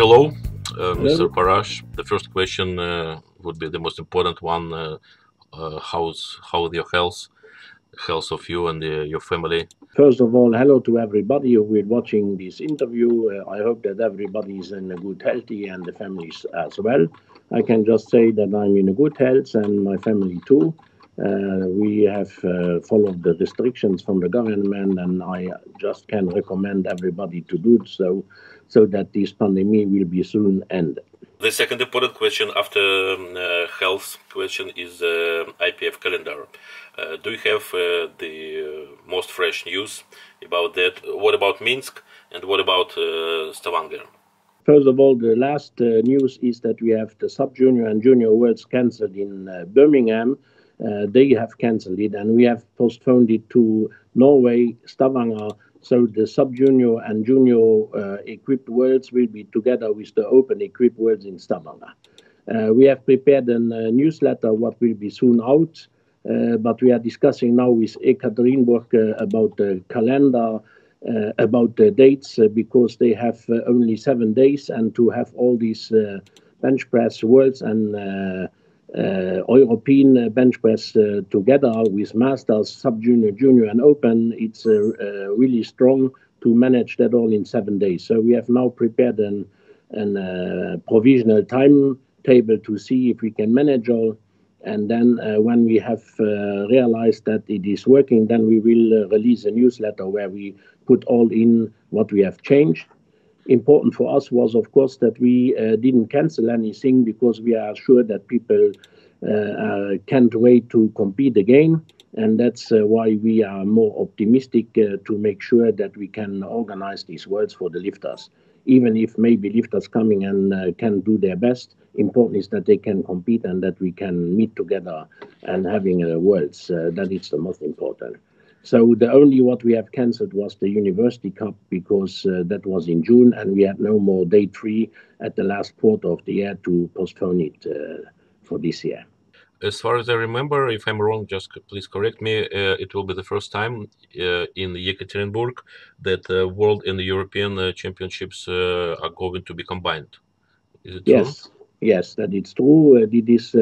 Hello, Mr. Hello. Paraj. The first question would be the most important one. How's your health of you and your family? First of all, hello to everybody who is watching this interview. I hope that everybody is in a good healthy and the families as well. I can just say that I'm in a good health and my family too. We have followed the restrictions from the government, and I just can recommend everybody to do so that this pandemic will be soon ended. The second important question after health question is IPF Calendar. Do you have the most fresh news about that? What about Minsk and what about Stavanger? First of all, the last news is that we have the sub-junior and junior worlds cancelled in Birmingham. They have cancelled it, and we have postponed it to Norway, Stavanger. So the sub-junior and junior equipped worlds will be together with the open equipped worlds in Stavanger. We have prepared a newsletter, what will be soon out, but we are discussing now with Ekaterinburg about the calendar, about the dates, because they have only 7 days, and to have all these bench press worlds and European bench press together with masters, sub-junior, junior, and open, it's really strong to manage that all in 7 days. So we have now prepared an provisional timetable to see if we can manage all. And then when we have realized that it is working, then we will release a newsletter where we put all in what we have changed. Important for us was, of course, that we didn't cancel anything because we are sure that people can't wait to compete again. And that's why we are more optimistic to make sure that we can organize these worlds for the lifters. Even if maybe lifters coming and can do their best, important is that they can compete and that we can meet together and having worlds. That is the most important. So the only what we have cancelled was the University Cup because that was in June and we had no more day 3 at the last quarter of the year to postpone it for this year. As far as I remember, if I'm wrong, just please correct me, it will be the first time in Yekaterinburg that World and the European Championships are going to be combined. Is it true? Yes, that is true. It is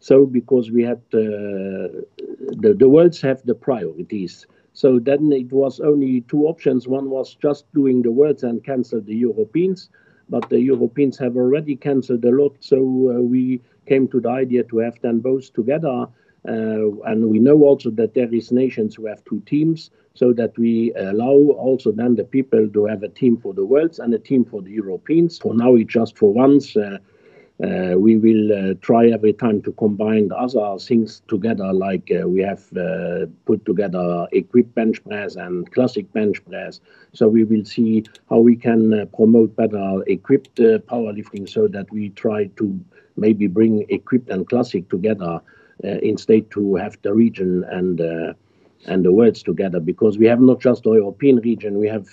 so because we had the worlds have the priorities. So then it was only 2 options. One was just doing the worlds and cancel the Europeans, but the Europeans have already cancelled a lot. So we came to the idea to have them both together. And we know also that there is nations who have 2 teams, so that we allow also then the people to have a team for the worlds and a team for the Europeans. For now, it's just for once. We will try every time to combine other things together, like we have put together equipped bench press and classic bench press. So we will see how we can promote better equipped powerlifting, so that we try to maybe bring equipped and classic together instead to have the region and the worlds together, because we have not just the European region, we have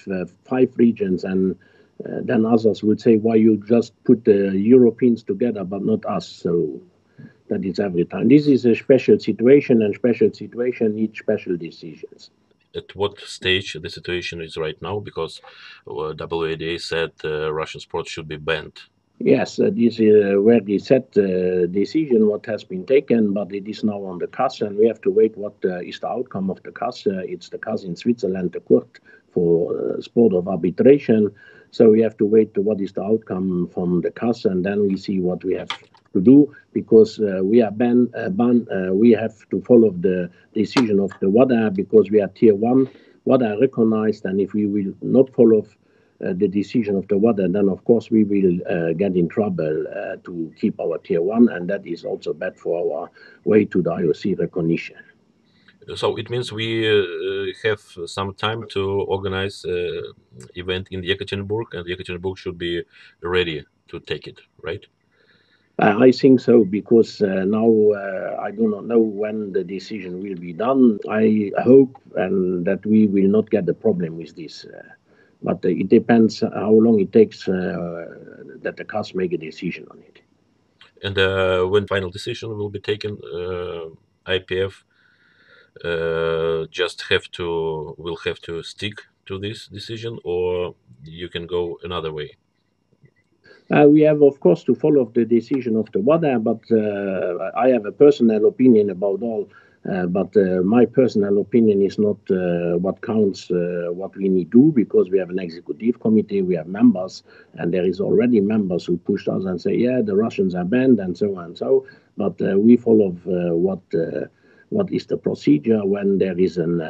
5 regions, and then others would say, why you just put the Europeans together but not us? So that is every time. This is a special situation, and special situation needs special decisions. At what stage the situation is right now? Because WADA said Russian sports should be banned. Yes, this is where the set decision what has been taken, but it is now on the CAS, and we have to wait what is the outcome of the CAS. It's the CAS in Switzerland, the court for sport of arbitration. So we have to wait to what is the outcome from the CAS, and then we see what we have to do, because we are banned. We have to follow the decision of the WADA, because we are tier 1. WADA recognized, and if we will not follow the decision of the WADA, then of course we will get in trouble to keep our tier 1, and that is also bad for our way to the IOC recognition. So it means we have some time to organize event in Yekaterinburg, and Yekaterinburg should be ready to take it, right? I think so, because now I do not know when the decision will be done. I hope and that we will not get a problem with this. But it depends how long it takes that the CAS make a decision on it. And when final decision will be taken, IPF just will have to stick to this decision, or you can go another way? We have, of course, to follow the decision of the WADA, but I have a personal opinion about all. But my personal opinion is not what counts, what we need to do, because we have an executive committee, we have members, and there is already members who pushed us and say, yeah, the Russians are banned, and so on and so. But we follow what is the procedure. When there is an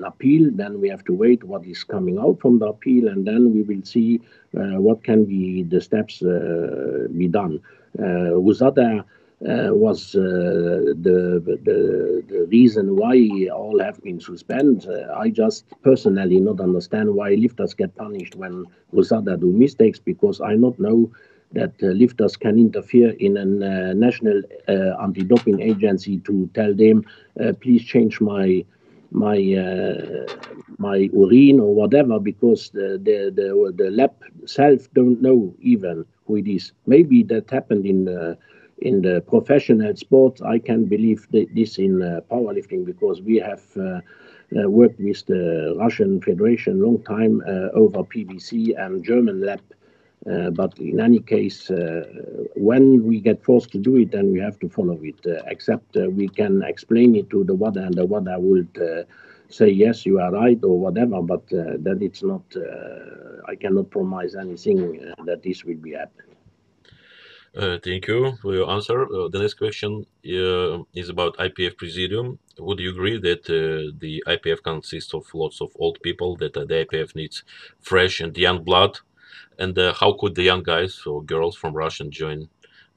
appeal, then we have to wait what is coming out from the appeal, and then we will see what can be the steps be done. Usada was the reason why all have been suspended. I just personally not understand why lifters get punished when Usada do mistakes, because I not know that lifters can interfere in a national anti-doping agency to tell them, please change my urine or whatever, because the lab self don't know even who it is. Maybe that happened in the professional sports. I can believe this in powerlifting, because we have worked with the Russian Federation long time over PVC and German lab. But in any case, when we get forced to do it, then we have to follow it, except we can explain it to the WADA, and the WADA would say, yes, you are right, or whatever, but that it's not, I cannot promise anything that this will be happening. Thank you for your answer. The next question is about IPF Presidium. Would you agree that the IPF consists of lots of old people, that the IPF needs fresh and young blood? And how could the young guys or girls from Russia join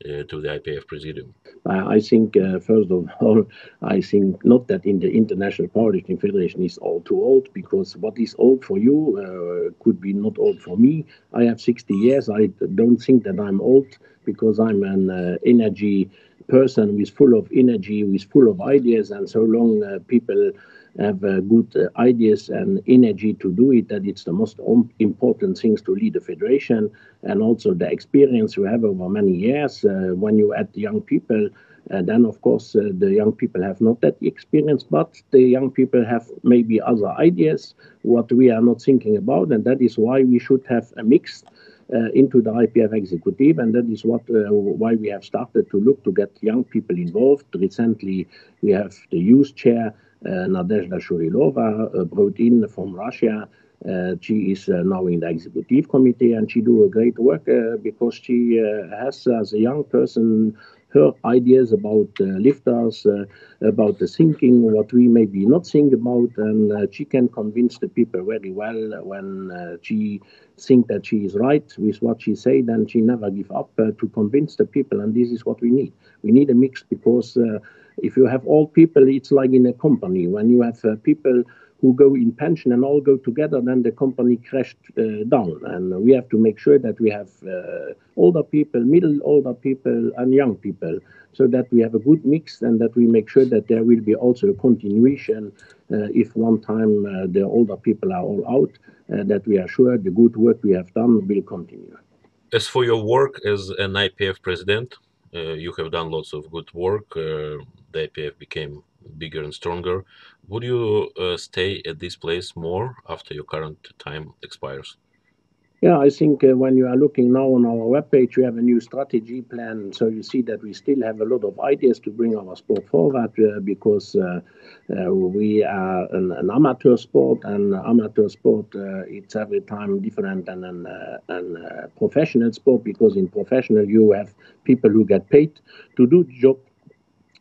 to the IPF Presidium? I think, first of all, I think not that in the International Powerlifting Federation is all too old, because what is old for you could be not old for me. I have 60 years. I don't think that I'm old, because I'm an energy person who is full of energy, who is full of ideas, and so long people have good ideas and energy to do it, that it's the most important things to lead a federation. And also the experience you have over many years. When you add young people, then of course the young people have not that experience, but the young people have maybe other ideas what we are not thinking about, and that is why we should have a mix into the IPF executive, and that is why we have started to look to get young people involved. Recently, we have the youth chair, Nadezhda Shurilova, brought in from Russia. She is now in the executive committee, and she do a great work because she has, as a young person, her ideas about lifters, about the thinking, what we maybe not think about, and she can convince the people very well. When she think that she is right with what she say, then she never give up to convince the people, and this is what we need. We need a mix, because if you have old people, it's like in a company. When you have people who go in pension and all go together, then the company crashed down. And we have to make sure that we have older people, middle older people, and young people, so that we have a good mix, and that we make sure that there will be also a continuation if one time the older people are all out, that we are sure the good work we have done will continue. As for your work as an IPF president, you have done lots of good work. The IPF became bigger and stronger. Would you stay at this place more after your current time expires? Yeah, I think when you are looking now on our webpage, we have a new strategy plan. So you see that we still have a lot of ideas to bring our sport forward, because we are an amateur sport, and amateur sport, it's every time different than a professional sport, because in professional you have people who get paid to do the job.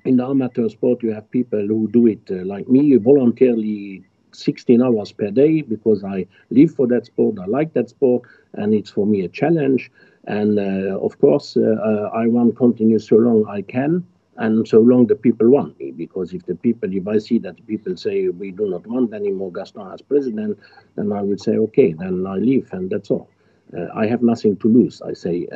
In the amateur sport, you have people who do it like me, voluntarily 16 hours per day, because I live for that sport, I like that sport, and it's for me a challenge. And of course, I want to continue so long I can, and so long the people want me, because if I see that the people say we do not want anymore Gaston as president, then I would say, okay, then I leave, and that's all. I have nothing to lose. I say,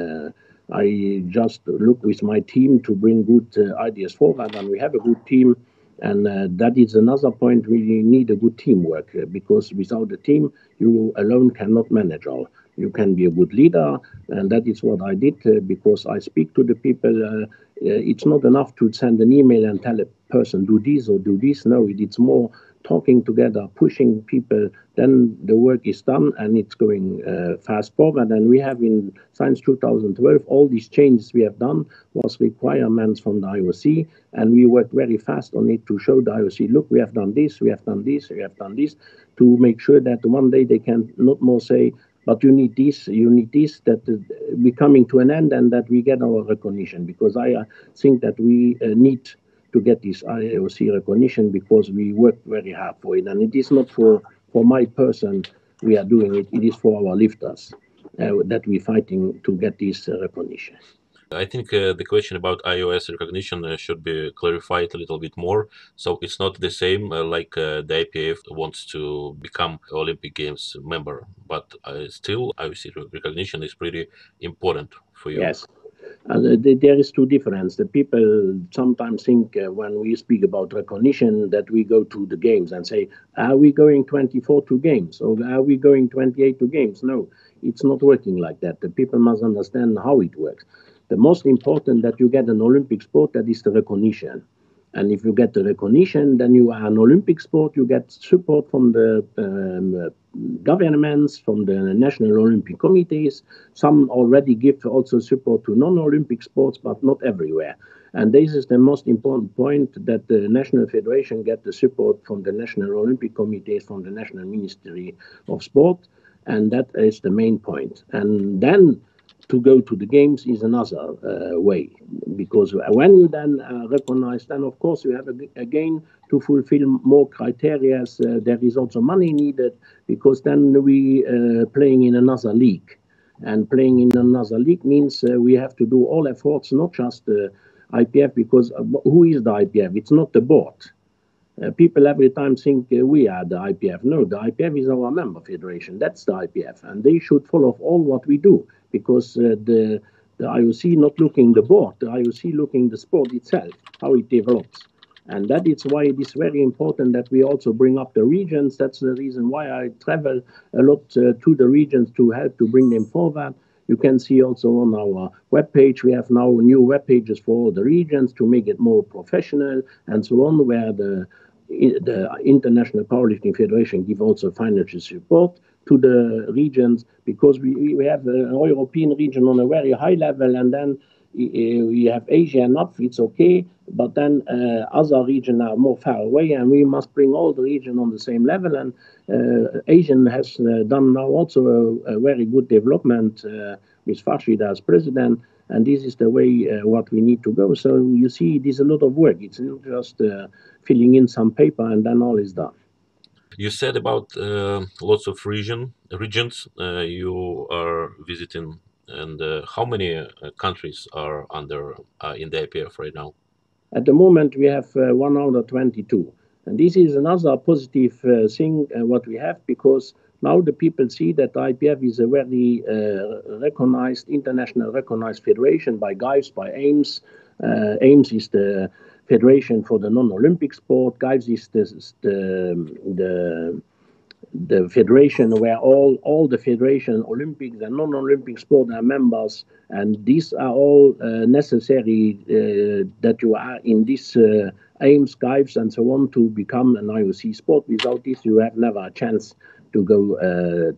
I just look with my team to bring good ideas forward, and we have a good team. And that is another point. We need a good teamwork, because without a team, you alone cannot manage all. You can be a good leader, and that is what I did, because I speak to the people. It's not enough to send an email and tell a person, do this or do this. No, it's more talking together, pushing people, then the work is done and it's going fast forward. And we have since 2012, all these changes we have done was requirements from the IOC, and we worked very fast on it to show the IOC, look, we have done this, we have done this, we have done this, to make sure that one day they can not more say, but you need this, that we're coming to an end and that we get our recognition, because I think that we need to get this IOC recognition because we work very hard for it. And it is not for my person we are doing it, it is for our lifters that we're fighting to get this recognition. I think the question about iOS recognition should be clarified a little bit more. So it's not the same like the IPF wants to become Olympic Games member, but still IOC recognition is pretty important for you. Yes. There is two differences. The people sometimes think when we speak about recognition that we go to the games and say, are we going 24 to games or are we going 28 to games? No, it's not working like that. The people must understand how it works. The most important that you get an Olympic sport, that is the recognition. And if you get the recognition, then you are an Olympic sport. You get support from the governments, from the national Olympic committees. Some already give also support to non-Olympic sports, but not everywhere. And this is the most important point, that the national federation get the support from the national Olympic committees, from the national Ministry of Sport. And that is the main point. And then to go to the games is another way, because when you then recognize, then of course you have again to fulfill more criteria. There is also money needed, because then we playing in another league, and playing in another league means we have to do all efforts, not just the IPF, because who is the IPF? It's not the board. People every time think we are the IPF. No, the IPF is our member federation. That's the IPF, and they should follow all what we do, because the IOC not looking the board, the IOC looking the sport itself, how it develops. And that is why it is very important that we also bring up the regions. That's the reason why I travel a lot to the regions to help to bring them forward. You can see also on our webpage, we have now new web pages for all the regions to make it more professional and so on, where the International Powerlifting Federation give also financial support to the regions, because we have a European region on a very high level, and then we have Asia enough, it's okay, but then other regions are more far away, and we must bring all the region on the same level. And Asian has done now also a very good development with Farshid as president, and this is the way what we need to go. So you see, there's a lot of work. It's not just filling in some paper and then all is done. You said about lots of regions you are visiting, and how many countries are under in the IPF right now? At the moment, we have 122. And this is another positive thing what we have, because now the people see that IPF is a very recognized, international recognized federation by GIVES, by AIMS. AIMS is the federation for the non-Olympic sport. GIVES is the federation where all the federation, Olympic and non-Olympic sport, are members. And these are all necessary that you are in this AIMS, GIVES, and so on to become an IOC sport. Without this, you have never a chance to go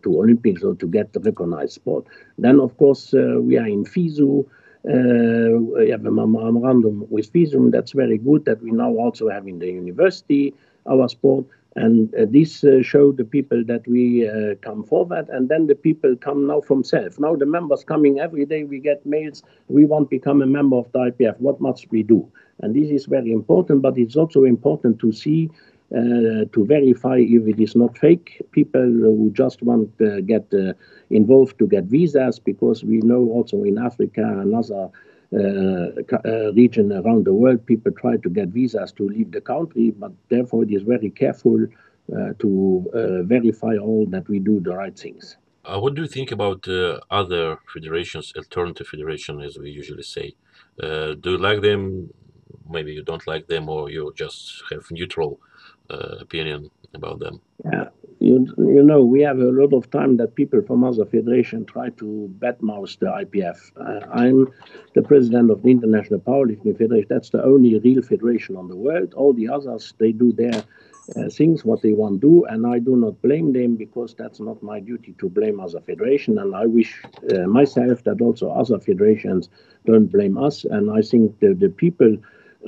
to Olympics or to get the recognized sport. Then, of course, we are in FISU. We have a memorandum with FISU. That's very good that we now also have in the university our sport. And this show the people that we come forward, and then the people come now from self. Now the members coming every day, we get mails, we want to become a member of the IPF, what must we do? And this is very important, but it's also important to see, to verify if it is not fake people who just want to get involved to get visas, because we know also in Africa and other region around the world, people try to get visas to leave the country, but therefore it is very careful to verify all that we do the right things. What do you think about other federations, alternative federations, as we usually say? Do you like them? Maybe you don't like them, or you just have neutral opinion about them? Yeah, you know, we have a lot of time that people from other federation try to badmouth the IPF. I'm the president of the International Powerlifting Federation. That's the only real federation on the world. All the others, they do their things what they want to do, and I do not blame them because that's not my duty to blame other federation. And I wish myself that also other federations don't blame us. And I think the people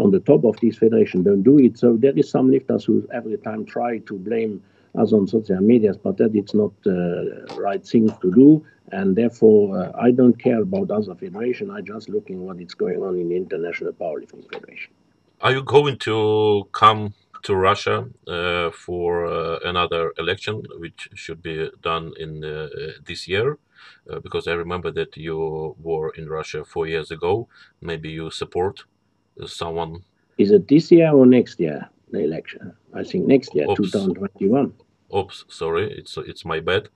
on the top of this federation don't do it. So there is some lifters who every time try to blame us on social media, but that it's not the right thing to do. And therefore, I don't care about other federation. I just looking what is going on in the International Powerlifting Federation. Are you going to come to Russia for another election, which should be done in this year? Because I remember that you were in Russia 4 years ago. Maybe you support someone. Is it this year or next year, the election? I think next year, Oops. 2021. Oops, sorry, it's my bad.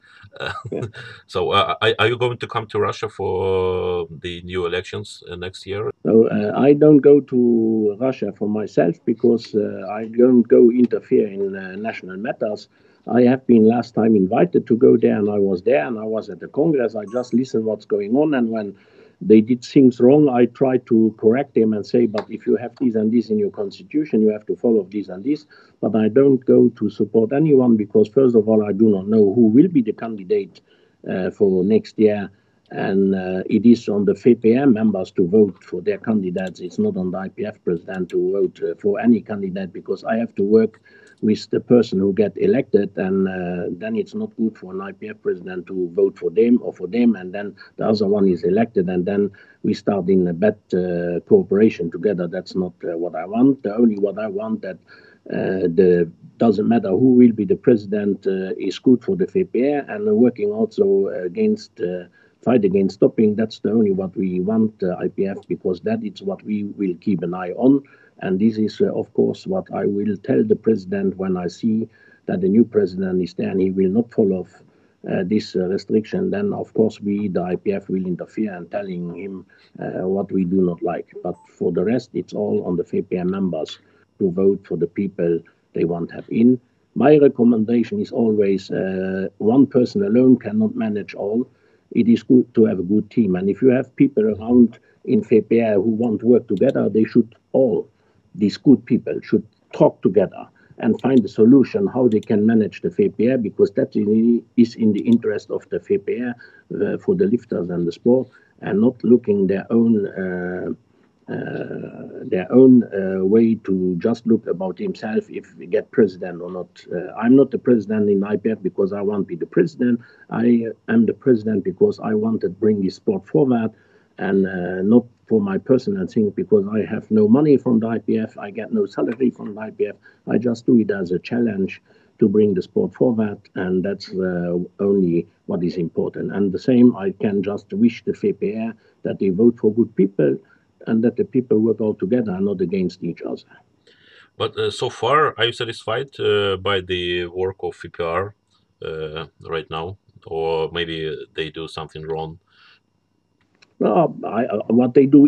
Yeah. So are you going to come to Russia for the new elections next year? So I don't go to Russia for myself because I don't go interfere in national matters. I have been last time invited to go there, and I was there, and I was at the Congress. I just listened what's going on, and when they did things wrong, I tried to correct them and say, but if you have this and this in your constitution, you have to follow this and this. But I don't go to support anyone because, first of all, I do not know who will be the candidate for next year. And it is on the VPM members to vote for their candidates. It's not on the IPF president to vote for any candidate because I have to work with the person who get elected, and then it's not good for an IPF president to vote for them or for them, and then the other one is elected, and then we start in a bad cooperation together. That's not what I want. The only what I want that doesn't matter who will be the president is good for the VPR, and working also against fight against doping. That's the only what we want IPF, because that is what we will keep an eye on. And this is, of course, what I will tell the president when I see that the new president is there and he will not follow this restriction. Then, of course, we, the IPF, will interfere and telling him what we do not like. But for the rest, it's all on the VPR members to vote for the people they want to have in. My recommendation is always one person alone cannot manage all. It is good to have a good team. And if you have people around in VPR who want to work together, they should all, these good people, should talk together and find a solution how they can manage the VPR, because that is in the interest of the VPR for the lifters and the sport, and not looking their own way to just look about himself if we get president or not. I'm not the president in IPF because I want to be the president. I am the president because I want to bring this sport forward, and not for my personal thing, because I have no money from the IPF. I get no salary from the IPF. I just do it as a challenge to bring the sport forward, and that's only what is important. And the same, I can just wish the VPR that they vote for good people, and that the people work all together and not against each other. But so far, are you satisfied by the work of VPR right now? Or maybe they do something wrong? No, what they do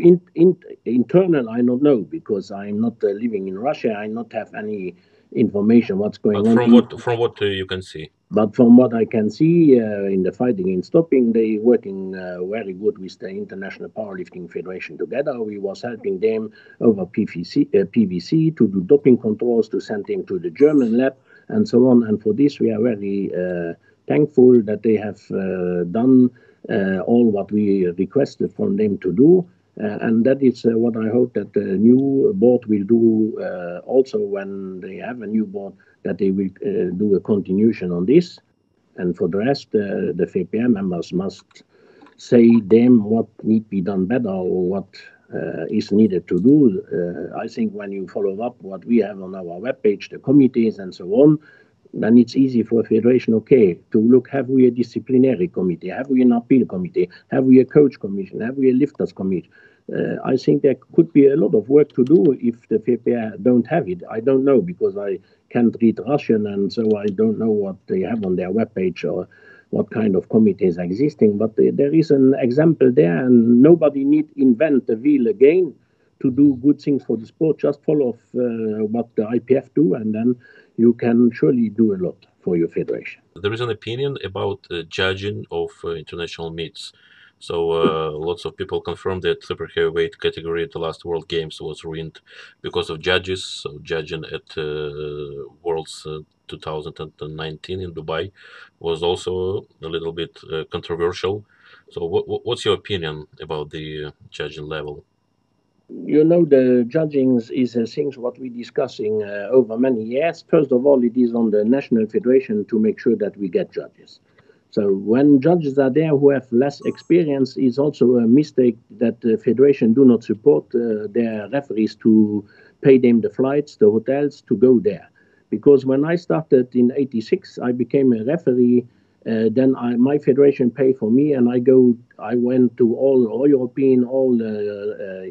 internal, I don't know, because I'm not living in Russia. I not have any information what's going on. From what you can see. But from what I can see in the fight against doping, they working very good with the International Powerlifting Federation together. We was helping them over PVC to do doping controls, to send them to the German lab, and so on. And for this, we are very thankful that they have done all what we requested from them to do. And that is what I hope that the new board will do also when they have a new board, that they will do a continuation on this. And for the rest, the VPR members must say them what need to be done better or what is needed to do. I think when you follow up what we have on our webpage, the committees and so on, then it's easy for a federation, okay, to look, have we a disciplinary committee? Have we an appeal committee? Have we a coach commission? Have we a lifters committee? I think there could be a lot of work to do if the VPR don't have it. I don't know, because I can't read Russian, and so I don't know what they have on their webpage or what kind of committee is existing. But there is an example there, and nobody need invent the wheel again to do good things for the sport. Just follow what the IPF do, and then you can surely do a lot for your federation. There is an opinion about judging of international meets. So lots of people confirmed that super heavyweight category at the last World Games was ruined because of judges. So judging at Worlds 2019 in Dubai was also a little bit controversial. So what's your opinion about the judging level? You know, the judging is things what we're discussing over many years. First of all, it is on the national federation to make sure that we get judges. So when judges are there who have less experience, is also a mistake that the federation do not support their referees to pay them the flights, the hotels to go there. Because when I started in '86, I became a referee. Then my federation paid for me, and I went to all European, all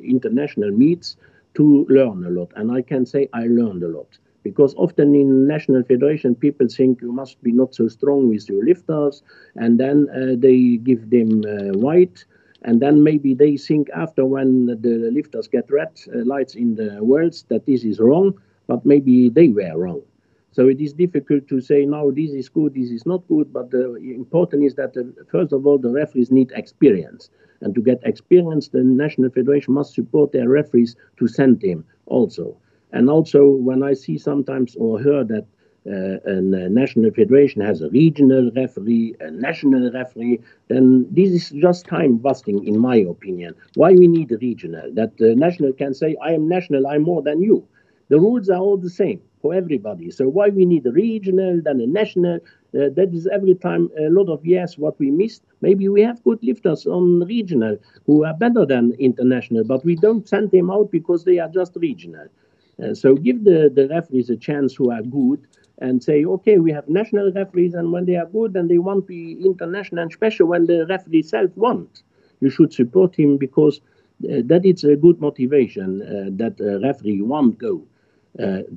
international meets to learn a lot. And I can say I learned a lot because often in national federation, people think you must be not so strong with your lifters, and then they give them white. And then maybe they think after when the lifters get red lights in the worlds that this is wrong, but maybe they were wrong. So it is difficult to say, no, this is good, this is not good. But the important is that, first of all, the referees need experience. And to get experience, the National Federation must support their referees to send them also. And also, when I see sometimes or hear that a national federation has a regional referee, a national referee, then this is just time busting, in my opinion. Why we need a regional? That the national can say, I am national, I'm more than you. The rules are all the same for everybody. So why we need a regional, then a national? That is every time a lot of years what we missed. Maybe we have good lifters on regional who are better than international, but we don't send them out because they are just regional. So give the referees a chance who are good and say, okay, we have national referees, and when they are good and they want to be international, and especially when the referee self wants, you should support him because that is a good motivation that a referee won't go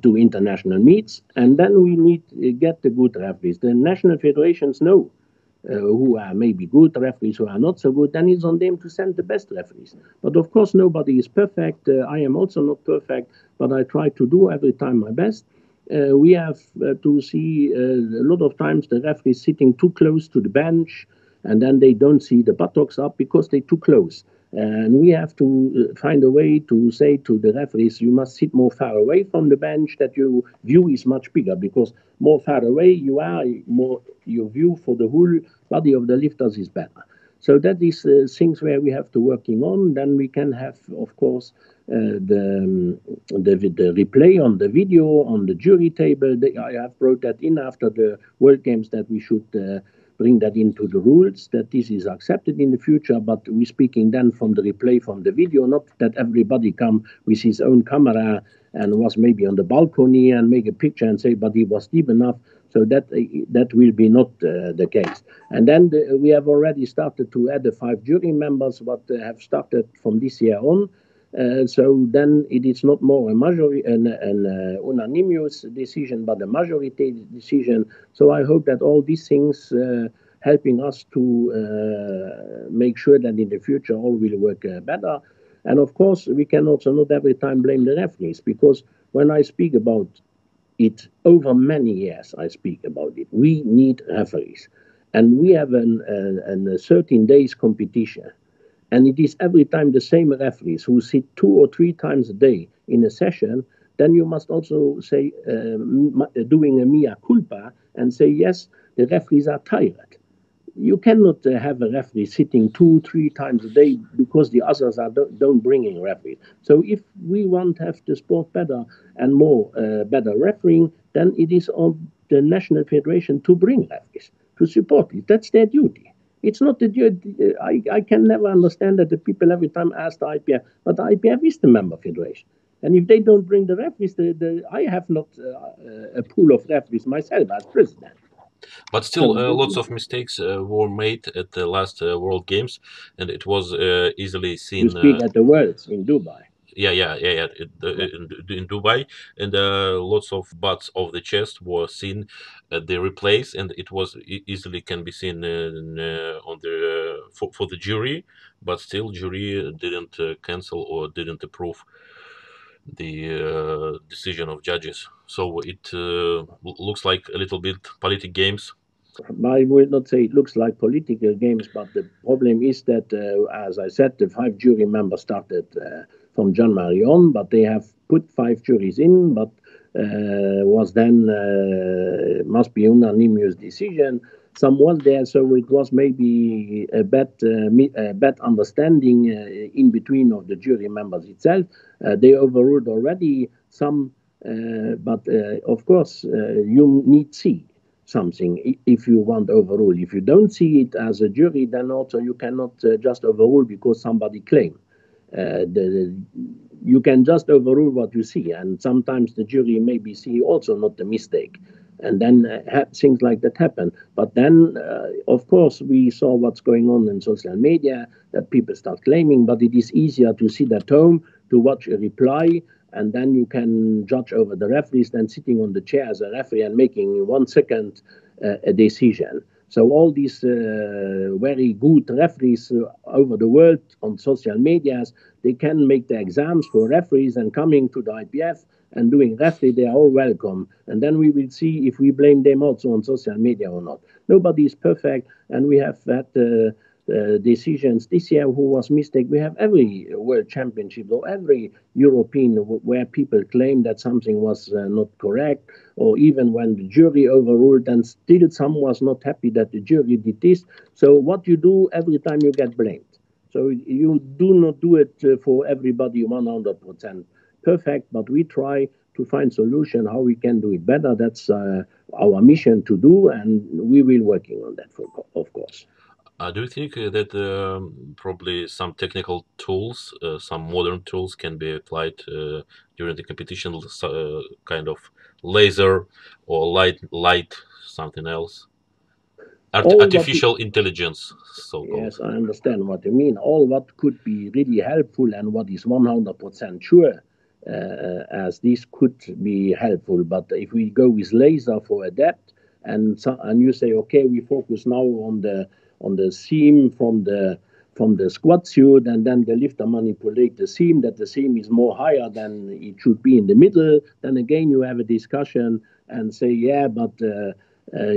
to international meets, and then we need to get the good referees. The national federations know who are maybe good referees, who are not so good, then it's on them to send the best referees. But of course, nobody is perfect. I am also not perfect, but I try to do every time my best. We have to see a lot of times the referees sitting too close to the bench, and then they don't see the buttocks up because they're too close. And we have to find a way to say to the referees, you must sit more far away from the bench, that your view is much bigger, because more far away you are, more your view for the whole body of the lifters is better. So that is things where we have to working on. Then we can have, of course, the replay on the video, on the jury table. I have brought that in after the World Games, that we should bring that into the rules, that this is accepted in the future, but we're speaking then from the replay from the video, not that everybody come with his own camera and was maybe on the balcony and make a picture and say, but he was deep enough. So that will be not the case. And then we have already started to add the 5 jury members, what have started from this year on. So then it is not more a an unanimous decision, but a majority decision. So I hope that all these things helping us to make sure that in the future all will work better. And of course, we can also not every time blame the referees, because when I speak about it over many years, I speak about it. We need referees, and we have a 13 days competition. And it is every time the same referees who sit 2 or 3 times a day in a session, then you must also say, doing a mea culpa and say, yes, the referees are tired. You cannot have a referee sitting 2, 3 times a day because the others don't bring in referees. So if we want to have the sport better and more better refereeing, then it is on the National Federation to bring referees, to support it. That's their duty. It's not the duty. I can never understand that the people every time ask the IPF, but the IPF is the member federation. And if they don't bring the referees, I have not a pool of referees myself as president. But still, lots of mistakes were made at the last World Games, and it was easily seen. You speak at the Worlds in Dubai. Yeah. In Dubai, and lots of butts of the chest were seen at the replays, and it was easily can be seen on the for the jury, but still jury didn't cancel or didn't approve the decision of judges. So it looks like a little bit politic games. I will not say it looks like political games, but the problem is that, as I said, the 5 jury members started from January on, but they have put 5 juries in, but was then must be unanimous decision. Some was there, so it was maybe a bad understanding in between of the jury members itself. They overruled already some, but of course you need see something if you want overrule. If you don't see it as a jury, then also you cannot just overrule because somebody claimed. You can just overrule what you see, and sometimes the jury maybe see also not the mistake, and then things like that happen. But then, of course, we saw what's going on in social media, that people start claiming, but it is easier to sit at home, to watch a reply, and then you can judge over the referees than sitting on the chair as a referee and making in 1 second a decision. So all these very good referees over the world on social medias, they can make the exams for referees and coming to the IPF and doing referee, they are all welcome. And then we will see if we blame them also on social media or not. Nobody is perfect, and we have had decisions this year who was mistake. We have every world championship or every European where people claim that something was not correct, or even when the jury overruled and still some was not happy that the jury did this. So what you do every time you get blamed. So you do not do it for everybody 100% perfect, but we try to find solution how we can do it better. That's our mission to do, and we will working on that, of course. Do you think that probably some technical tools, some modern tools can be applied during the competition, kind of laser or light, something else? Artificial intelligence, so-called. Yes, I understand what you mean. All what could be really helpful and what is 100% sure, as this could be helpful. But if we go with laser for a depth, and you say, okay, we focus now on the seam from the squat suit, and then the lifter manipulate the seam, that the seam is more higher than it should be in the middle. Then again, you have a discussion and say, yeah, but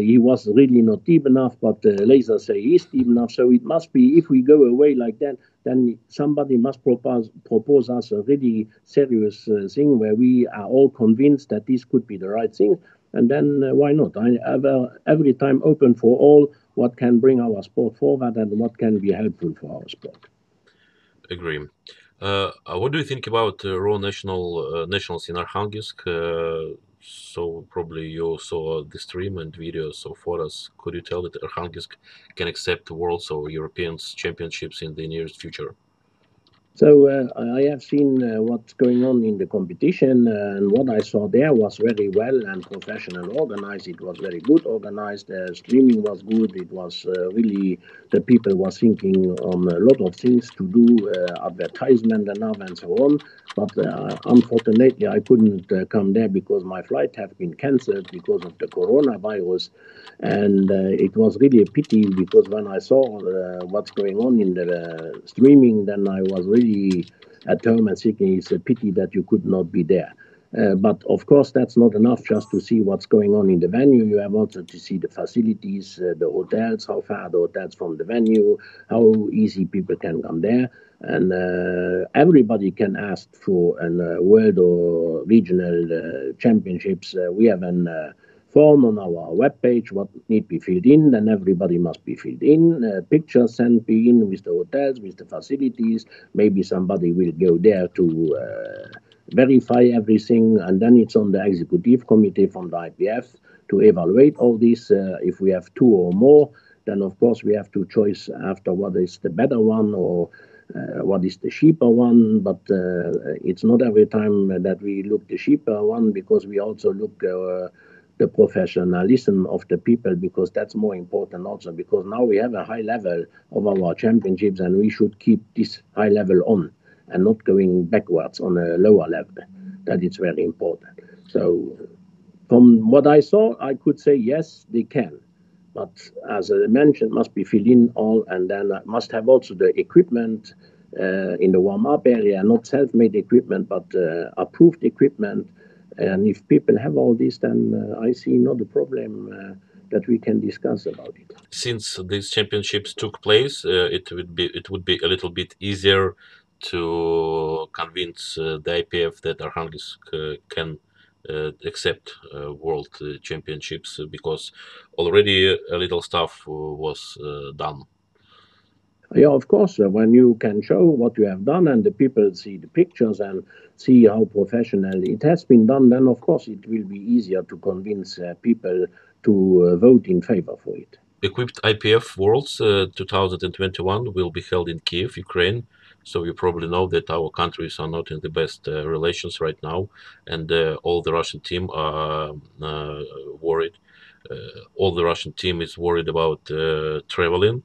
he was really not deep enough, but the laser say he's deep enough. So it must be, if we go away like that, then somebody must propose us a really serious thing where we are all convinced that this could be the right thing. And then why not? I have every time open for all what can bring our sport forward and what can be helpful for our sport. Agree. What do you think about raw nationals in Arkhangelsk? So probably you saw the stream and videos so photos. Could you tell that Arkhangelsk can accept Worlds or European championships in the nearest future? So I have seen what's going on in the competition, and what I saw there was very well and professional organized. It was very good organized. Streaming was good. It was really, the people was thinking on a lot of things to do, advertisement and so on. But unfortunately, I couldn't come there because my flight have been cancelled because of the coronavirus. And it was really a pity, because when I saw what's going on in the streaming, then I was really at home and thinking it's a pity that you could not be there. But of course, that's not enough just to see what's going on in the venue. You have also to see the facilities, the hotels, how far the hotels from the venue, how easy people can come there. And everybody can ask for a world or regional championships. We have a form on our webpage what need to be filled in, then everybody must be filled in. Pictures sent be in with the hotels, with the facilities. Maybe somebody will go there to verify everything, and then it's on the executive committee from the IPF to evaluate all this. If we have 2 or more, then of course we have to choose after what is the better one or what is the cheaper one. But it's not every time that we look the cheaper one, because we also look the professionalism of the people, because that's more important also, because now we have a high level of our championships and we should keep this high level on and not going backwards on a lower level. That is very important. So from what I saw, I could say yes, they can. But as I mentioned, must be filled in all, and then must have also the equipment in the warm-up area, not self-made equipment, but approved equipment. And if people have all this, then I see not a problem that we can discuss about it. Since these championships took place, it would be a little bit easier to convince the IPF that Arkhangelsk can accept world championships, because already a little stuff was done. Yeah, of course, when you can show what you have done and the people see the pictures and see how professional it has been done, then of course it will be easier to convince people to vote in favor for it. Equipped IPF Worlds 2021 will be held in Kiev, Ukraine. So you probably know that our countries are not in the best relations right now, and all the Russian team are worried. All the Russian team is worried about traveling,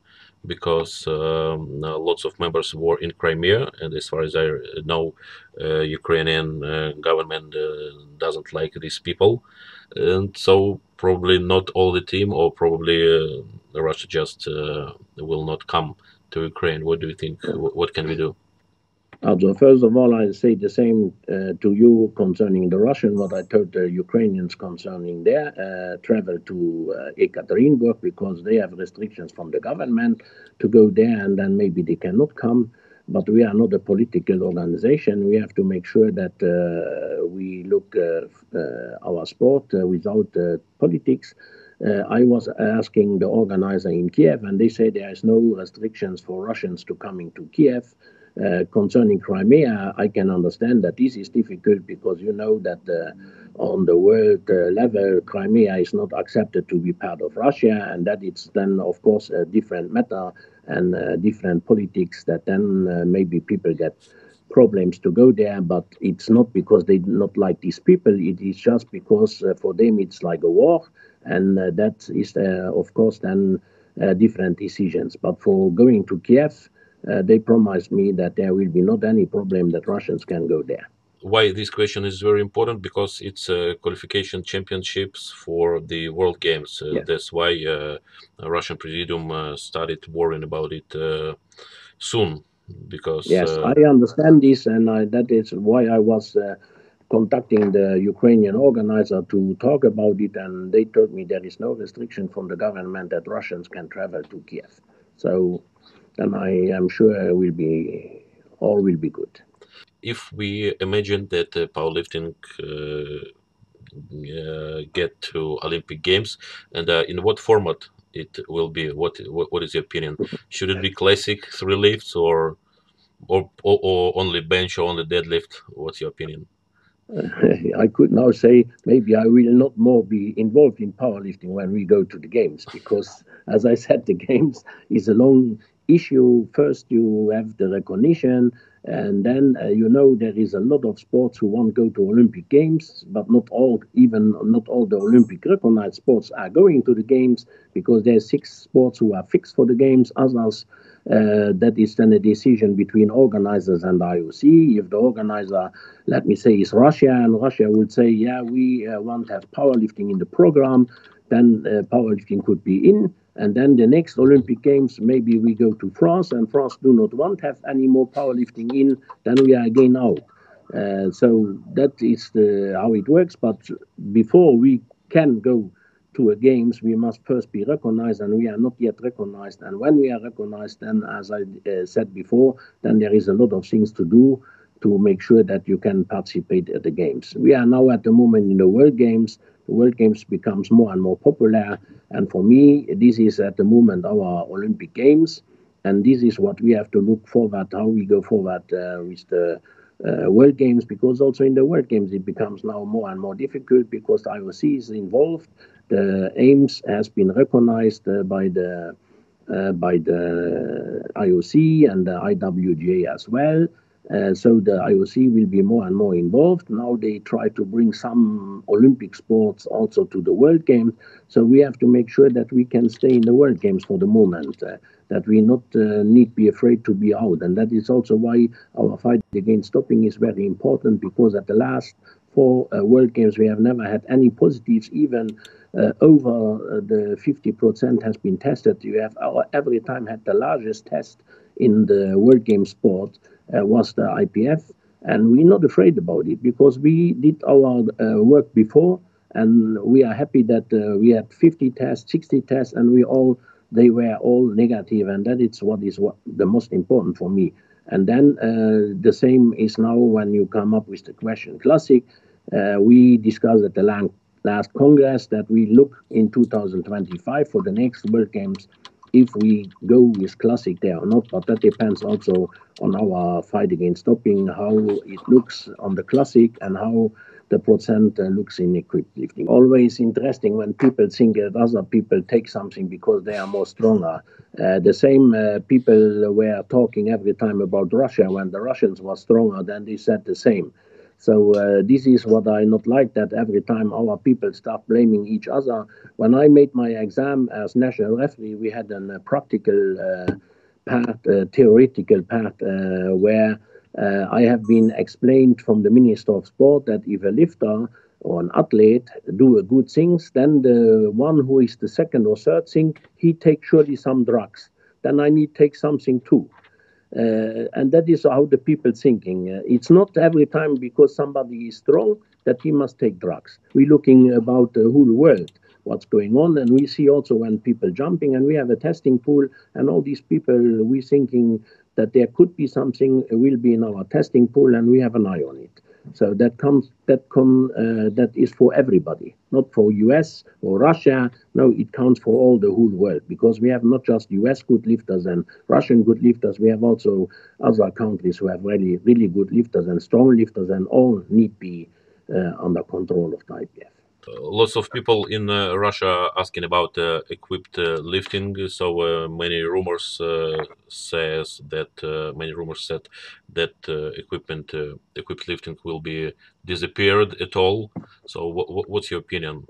because lots of members were in Crimea, and as far as I know, Ukrainian government doesn't like these people, and so probably not all the team, or probably Russia just will not come to Ukraine. What do you think? What can we do? Also, first of all, I say the same to you concerning the Russian, what I told the Ukrainians concerning their travel to Ekaterinburg, because they have restrictions from the government to go there, and then maybe they cannot come. But we are not a political organization. We have to make sure that we look our sport without politics. I was asking the organizer in Kiev, and they say there is no restrictions for Russians to coming to Kiev. Concerning Crimea, I can understand that this is difficult, because you know that on the world level, Crimea is not accepted to be part of Russia, and that it's then, of course, a different matter and different politics, that then maybe people get problems to go there. But it's not because they do not like these people, it is just because for them it's like a war, and that is, of course, then different decisions. But for going to Kiev, they promised me that there will be not any problem that Russians can go there. Why this question is very important? Because it's qualification championships for the World Games. Yes. That's why Russian Presidium started worrying about it soon. Because yes, I understand this, and that is why I was contacting the Ukrainian organizer to talk about it, and they told me there is no restriction from the government that Russians can travel to Kiev. So then I am sure all will be good. If we imagine that powerlifting get to Olympic Games, and in what format it will be, what is your opinion? Should it be classic 3 lifts, or only bench, or only deadlift? What's your opinion? I could now say maybe I will not more be involved in powerlifting when we go to the games, because, as I said, the games is a long issue. First, you have the recognition, and then there is a lot of sports who want to go to Olympic Games, but not all the Olympic recognized sports are going to the games, because there's 6 sports who are fixed for the games. Others, that is then a decision between organizers and IOC. If the organizer, let me say, is Russia, and Russia would say, yeah, we want to have powerlifting in the program, then powerlifting could be in. And then the next Olympic Games, maybe we go to France, and France do not want to have any more powerlifting in, then we are again out. So that is how it works. But before we can go to a games, we must first be recognized, and we are not yet recognized. And when we are recognized, then, as I said before, then there is a lot of things to do to make sure that you can participate at the games. We are now at the moment in the World Games. The World Games becomes more and more popular, and for me, this is at the moment our Olympic Games, and this is what we have to look forward, how we go forward with the World Games, because also in the World Games it becomes now more and more difficult, because the IOC is involved. The aims has been recognized by the IOC and the IWGA as well. So the IOC will be more and more involved. Now they try to bring some Olympic sports also to the World Games. So we have to make sure that we can stay in the World Games for the moment, that we not need be afraid to be out. And that is also why our fight against doping is very important, because at the last 4 World Games we have never had any positives, even over the 50% has been tested. You have every time had the largest test in the World Games sport was the IPF, and we're not afraid about it, because we did our work before, And we are happy that we had 50 tests, 60 tests, and they were all negative, and that is what the most important for me. And then the same is now when you come up with the question classic. We discussed at the last Congress that we look in 2025 for the next World Games if we go with classic there or not, but that depends also on our fight against doping, how it looks on the classic and how the percent looks in equipped lifting. Always interesting when people think that other people take something because they are more stronger. The same people were talking every time about Russia when the Russians were stronger, then they said the same. So this is what I not like, that every time our people start blaming each other. When I made my exam as national referee, we had a practical part, theoretical part, where I have been explained from the Minister of Sport that if a lifter or an athlete do good things, then the one who is the second or third thing, he takes surely some drugs. Then I need to take something too. And that is how the people thinking. It's not every time because somebody is strong that he must take drugs. We're looking about the whole world, what's going on, and we see also when people jumping, and we have a testing pool, and all these people, we thinking that there could be something will be in our testing pool, and we have an eye on it. So that is for everybody, not for US or Russia. No, it counts for all the whole world, because we have not just US good lifters and Russian good lifters. We have also other countries who have really, really good lifters and strong lifters, and all need be under control of the IPF. Lots of people in Russia asking about equipped lifting. So many rumors said that equipped lifting will be disappeared at all. So what's your opinion?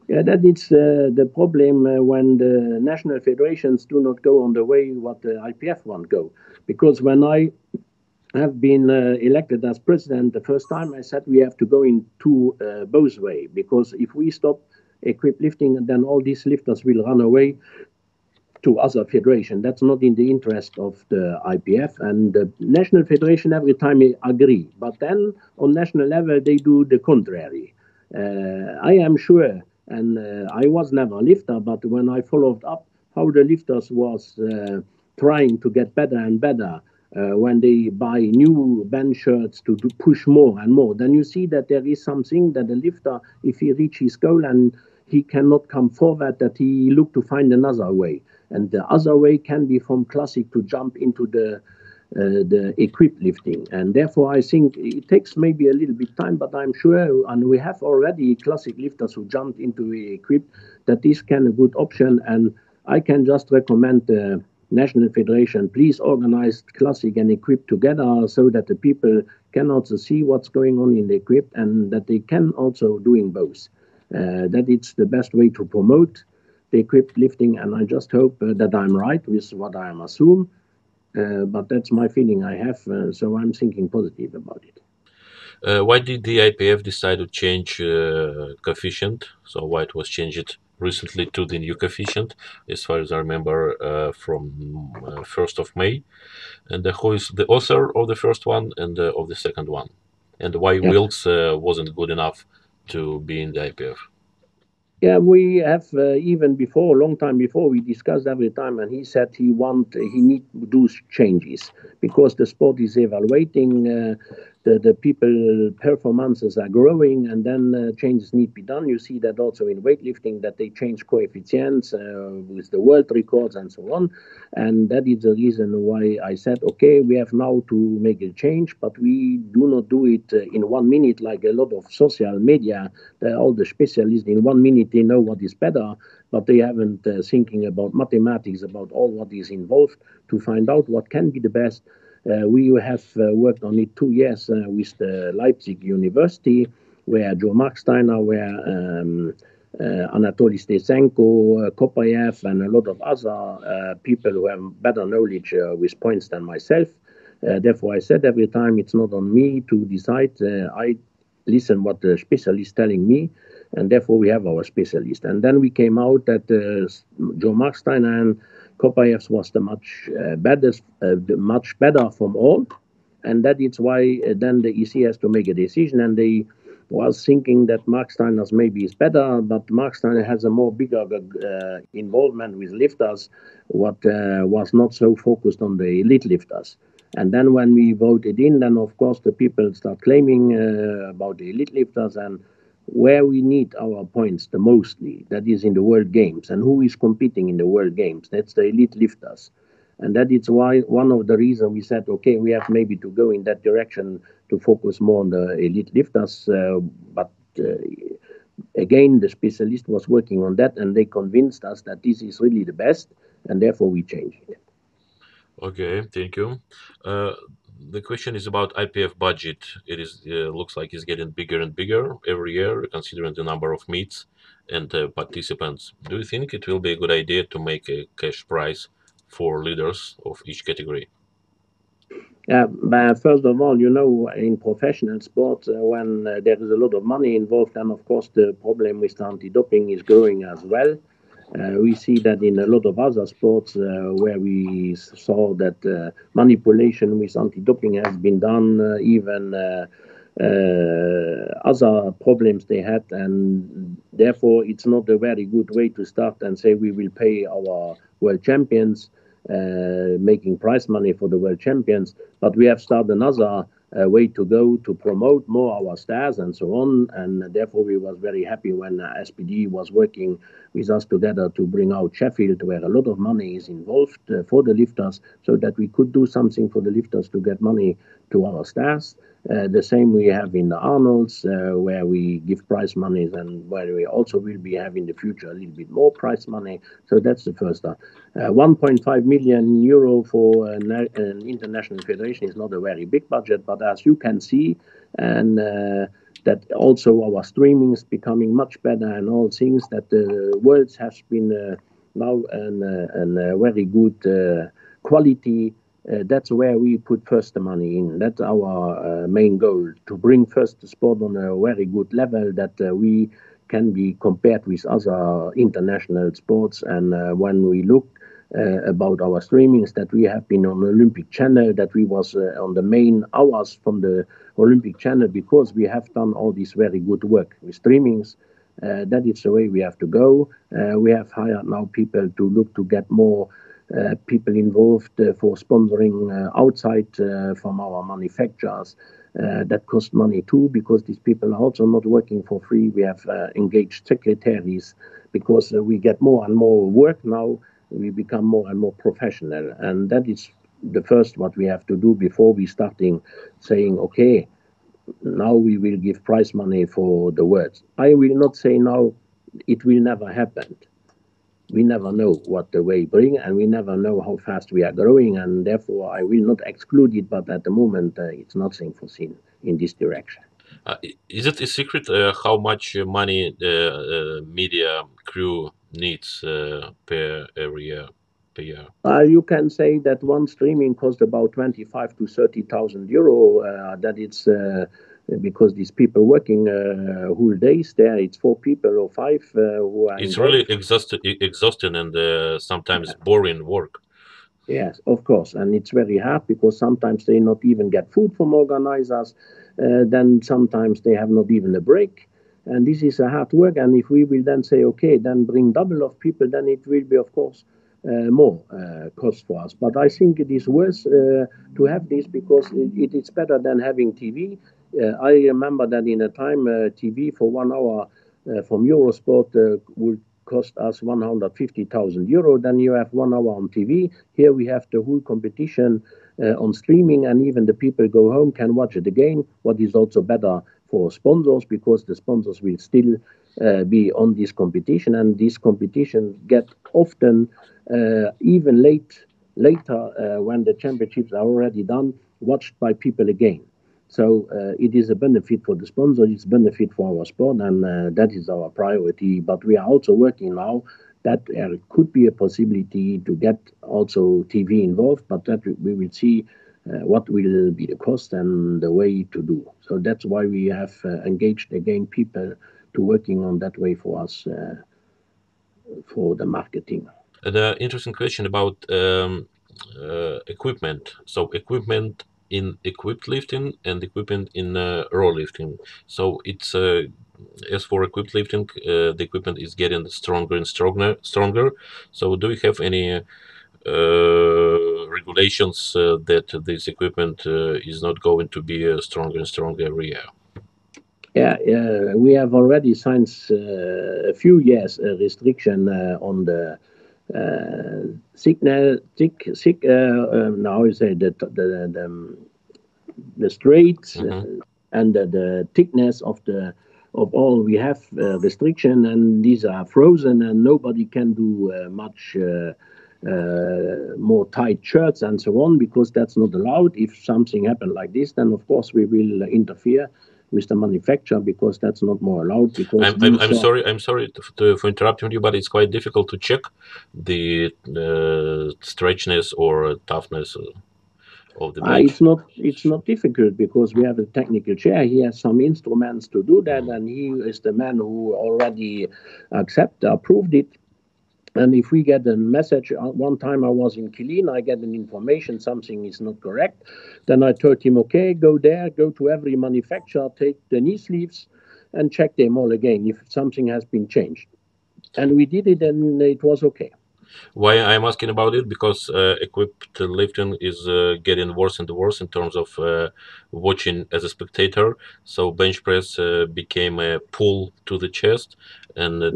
Yeah, that is the problem when the national federations do not go on the way what the IPF want go. Because when I have been elected as president the first time, I said we have to go into both ways, because if we stop equipped lifting, then all these lifters will run away to other federation. That's not in the interest of the IPF, and the national federation every time agree, but then on national level they do the contrary. I am sure, and I was never a lifter, but when I followed up how the lifters was trying to get better and better, when they buy new band shirts to push more and more, then you see that there is something that the lifter, if he reach his goal and he cannot come forward, that he look to find another way. And the other way can be from classic to jump into the equipped lifting. And therefore, I think it takes maybe a little bit time, but I'm sure, and we have already classic lifters who jumped into equipped, that this can a good option. And I can just recommend the National Federation, please organize classic and equipped together so that the people can also see what's going on in the equipped, and that they can also doing both. That it's the best way to promote the equipped lifting, and I just hope that I'm right with what I am assume, but that's my feeling I have, so I'm thinking positive about it. Why did the IPF decide to change coefficient? So why it was changed recently to the new coefficient, as far as I remember, from 1st of May? And who is the author of the first one and of the second one? And why Wilkes wasn't good enough to be in the IPF? Yeah, we have even before, a long time before, we discussed every time, and he said he need to do changes because the sport is evaluating, the people performances are growing, and then changes need to be done. You see that also in weightlifting, that they change coefficients with the world records and so on, and that is the reason why I said, okay, we have now to make a change, but we do not do it in 1 minute like a lot of social media. All the specialists in 1 minute they know what is better, but they haven't thinking about mathematics, about all what is involved to find out what can be the best. We have worked on it 2 years with the Leipzig University, where Joe Marksteiner, where Anatoly Stesenko, Kopayev, and a lot of other people who have better knowledge with points than myself. Therefore, I said every time it's not on me to decide. I listen what the specialist telling me, and therefore we have our specialist. And then we came out that Joe Marksteiner and Kopayev's was the much better from all, and that is why then the EC has to make a decision, and they was thinking that Mark Steiner's maybe is better, but Mark Steiner has a more bigger involvement with lifters, what was not so focused on the elite lifters. And then when we voted in, then of course the people start claiming about the elite lifters and where we need our points the mostly, that is in the World Games. And who is competing in the World Games? That's the elite lifters. And that is why one of the reasons we said, okay, we have maybe to go in that direction to focus more on the elite lifters. But again, the specialist was working on that and they convinced us that this is really the best and therefore we changed it. Okay, thank you. The question is about IPF budget. It is looks like it's getting bigger and bigger every year, considering the number of meets and participants. Do you think it will be a good idea to make a cash prize for leaders of each category? But first of all, in professional sports, when there is a lot of money involved, and of course the problem with anti-doping is growing as well. We see that in a lot of other sports where we saw that manipulation with anti-doping has been done, even other problems they had, and therefore it's not a very good way to start and say we will pay our world champions, making prize money for the world champions, but we have started another way to go to promote more our stars and so on, and therefore we was very happy when SPD was working with us together to bring out Sheffield, where a lot of money is involved for the lifters, so that we could do something for the lifters to get money to our stars. The same we have in the Arnolds, where we give prize monies, and where we also will be having in the future a little bit more prize money. So that's the first start. 1.5 million euro for an international federation is not a very big budget, but as you can see, and that also our streaming is becoming much better, and all things that the world has been now a very good quality. That's where we put first the money in. That's our main goal, to bring first the sport on a very good level that we can be compared with other international sports. And when we look about our streamings, that we have been on the Olympic channel, that we was on the main hours from the Olympic channel, because we have done all this very good work with streamings. That is the way we have to go. We have hired now people to look to get more people involved for sponsoring outside from our manufacturers. That cost money too, because these people are also not working for free. We have engaged secretaries, because we get more and more work now. We become more and more professional, and that is the first what we have to do before we starting saying, okay, now we will give prize money for the words. I will not say now it will never happen. We never know what the way bring, and we never know how fast we are growing, and therefore I will not exclude it, but at the moment it's nothing foreseen in this direction. Is it a secret how much money the media crew needs every year? Per year? You can say that one streaming cost about 25 to 30,000 euro. That it's because these people working whole days there. It's 4 people or 5 who are. It's involved. really exhausting and sometimes boring work. Yes, of course, and it's very hard because sometimes they not even get food from organizers. Then sometimes they have not even a break. And this is a hard work. And if we will then say, okay, then bring double of people, then it will be, of course, more cost for us. But I think it is worth to have this, because it is better than having TV. I remember that in a time, TV for 1 hour from Eurosport would cost us 150,000 euro. Then you have 1 hour on TV. Here we have the whole competition on streaming, and even the people go home can watch it again. What is also better for sponsors, because the sponsors will still be on this competition, and these competitions get often even later when the championships are already done, watched by people again. So it is a benefit for the sponsor, it's a benefit for our sport, and that is our priority. But we are also working now that there could be a possibility to get also TV involved, but that we will see what will be the cost and the way to do. So that's why we have engaged again people to working on that way for us for the marketing. The interesting question about equipment. So equipment in equipped lifting and equipment in raw lifting. So it's as for equipped lifting, the equipment is getting stronger and stronger. So do you have any regulations that this equipment is not going to be stronger and stronger every year? Yeah, we have already signed a few years a restriction on the now I say the straights and the thickness of all. We have restriction, and these are frozen, and nobody can do much more tight shirts and so on, because that's not allowed. If something happened like this, then of course we will interfere with the manufacturer, because that's not more allowed. Because I'm sorry for interrupting you, but it's quite difficult to check the stretchiness or toughness of the blade. It's not difficult, because we have a technical chair. He has some instruments to do that, and he is the man who already approved it. And if we get a message, one time I was in Killeen, I get an information something is not correct, then I told him, okay, go there, go to every manufacturer, take the knee sleeves and check them all again if something has been changed. And we did it, and it was okay. Why I'm asking about it? Because equipped lifting is getting worse and worse in terms of watching as a spectator. So bench press became a pull to the chest, and the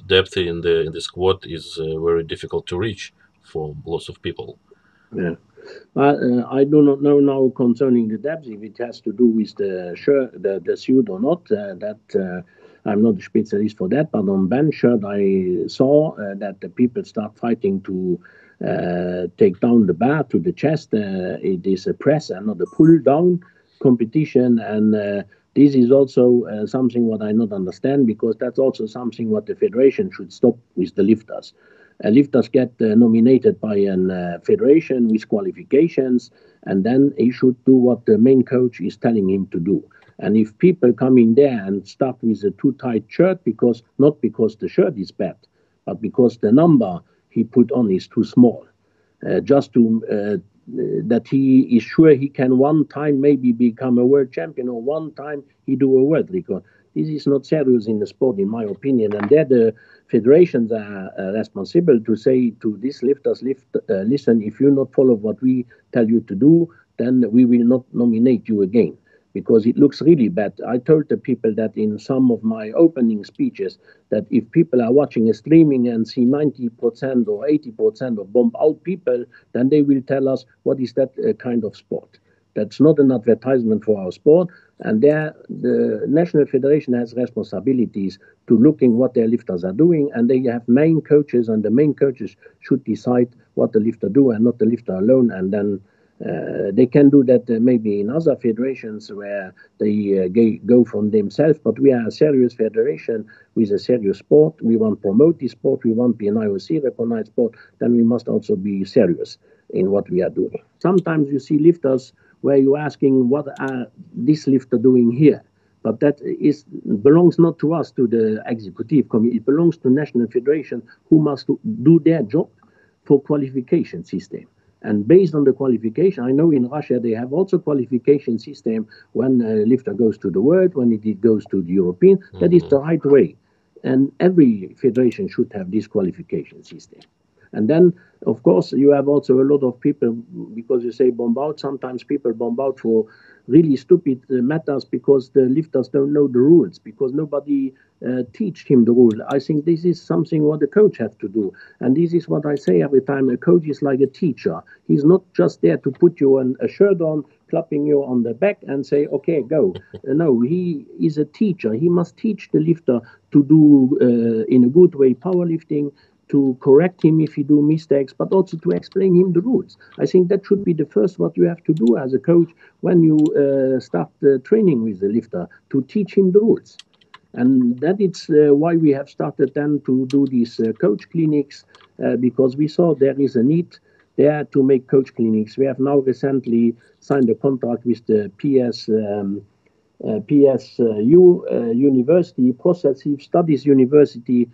depth in the squat is very difficult to reach for lots of people. Yeah. I do not know now concerning the depth, if it has to do with the shirt, the suit or not. I'm not a specialist for that, but on bench shirt I saw that the people start fighting to take down the bar to the chest. It is a press and not a pull down competition, and this is also something what I not understand, because that's also something what the federation should stop with the lifters. Lifters get nominated by a federation with qualifications, and then he should do what the main coach is telling him to do. And if people come in there and start with a too tight shirt, not because the shirt is bad, but because the number he put on is too small, just to that he is sure he can one time maybe become a world champion, or one time he do a world record. This is not serious in the sport, in my opinion, and there the federations are responsible to say to these lifters, listen, if you not follow what we tell you to do, then we will not nominate you again, because it looks really bad. I told the people that in some of my opening speeches, that if people are watching a streaming and see 90% or 80% of bomb out people, then they will tell us, what is that kind of sport? That's not an advertisement for our sport. And there, the National Federation has responsibilities to looking what their lifters are doing, and they have main coaches, and the main coaches should decide what the lifter do, and not the lifter alone. And then they can do that maybe in other federations where they go from themselves. But we are a serious federation with a serious sport. We want to promote this sport. We want to be an IOC recognized sport. Then we must also be serious in what we are doing. Sometimes you see lifters where you're asking, what are this lifter doing here? But that belongs not to us, to the executive committee. It belongs to National Federation, who must do their job for qualification system. And based on the qualification, I know in Russia they have also qualification system when a lifter goes to the world, when it goes to the European. That is the right way. And every federation should have this qualification system. And then, of course, you have also a lot of people, because you say bomb out, sometimes people bomb out for really stupid matters, because the lifters don't know the rules, because nobody teach him the rule. I think this is something what the coach has to do. And this is what I say every time. A coach is like a teacher. He's not just there to put you a shirt on, clapping you on the back and say, okay, go. No, he is a teacher. He must teach the lifter to do, in a good way, powerlifting, to correct him if he do mistakes, but also to explain him the rules. I think that should be the first what you have to do as a coach when you start training with the lifter, to teach him the rules. And that is why we have started then to do these coach clinics, because we saw there is a need there to make coach clinics. We have now recently signed a contract with the PSU University, Progressive Studies University,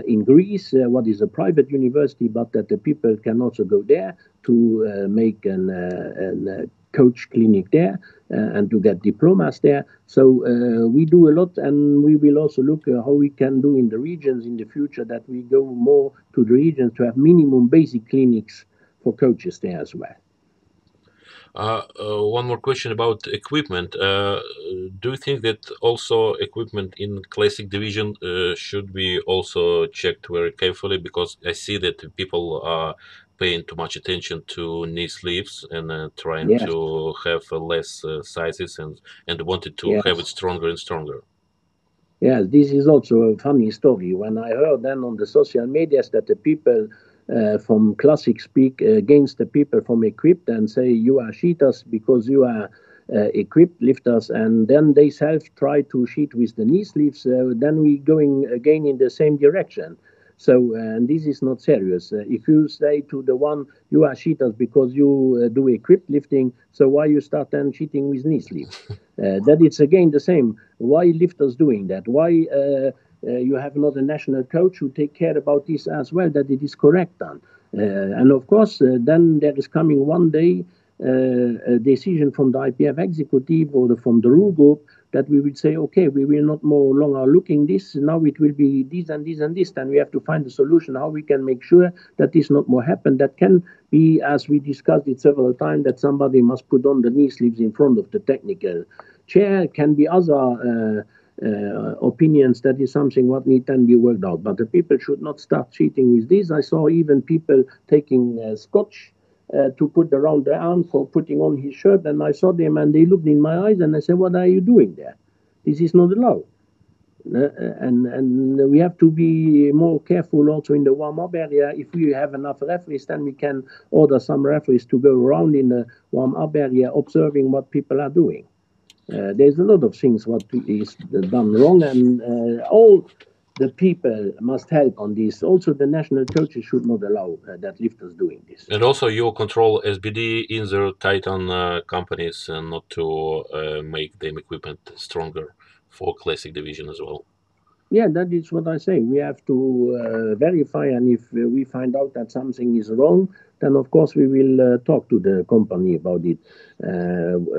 in Greece, what is a private university, but that the people can also go there to make a coach clinic there and to get diplomas there. So we do a lot, and we will also look how we can do in the regions in the future, that we go more to the regions to have minimum basic clinics for coaches there as well. One more question about equipment. Do you think that also equipment in classic division should be also checked very carefully? Because I see that people are paying too much attention to knee sleeves and trying Yes, to have less sizes and wanted to have it yes. stronger and stronger. Yes, this is also a funny story. When I heard then on the social medias that the people from classic speak against the people from equipped and say you are cheaters because you are equipped lifters, and then they self try to cheat with the knee sleeves, then we going again in the same direction. So and this is not serious. If you say to the one you are cheaters because you do equipped lifting, so why you start then cheating with knee sleeves? That it's again the same. Why lifters doing that? Why you have not a national coach who take care about this as well, that it is correct done? And of course, then there is coming one day a decision from the IPF executive or from the rule group that we will say, okay, we will not more longer looking this. Now it will be this and this and this. Then we have to find a solution how we can make sure that this not more happen. That can be, as we discussed it several times, that somebody must put on the knee sleeves in front of the technical chair. Can be other opinions. That is something what need then be worked out. But the people should not start cheating with this. I saw even people taking scotch to put around the arm for putting on his shirt, and I saw them and they looked in my eyes and I said, what are you doing there? This is not allowed. And we have to be more careful also in the warm-up area. If we have enough referees, then we can order some referees to go around in the warm-up area observing what people are doing. There's a lot of things what is done wrong, and all the people must help on this. Also, the national coaches should not allow that lifters doing this. And also, you control SBD in the Titan companies and not to make them equipment stronger for classic division as well. Yeah, that is what I say. We have to verify, and if we find out that something is wrong, then of course we will talk to the company about it.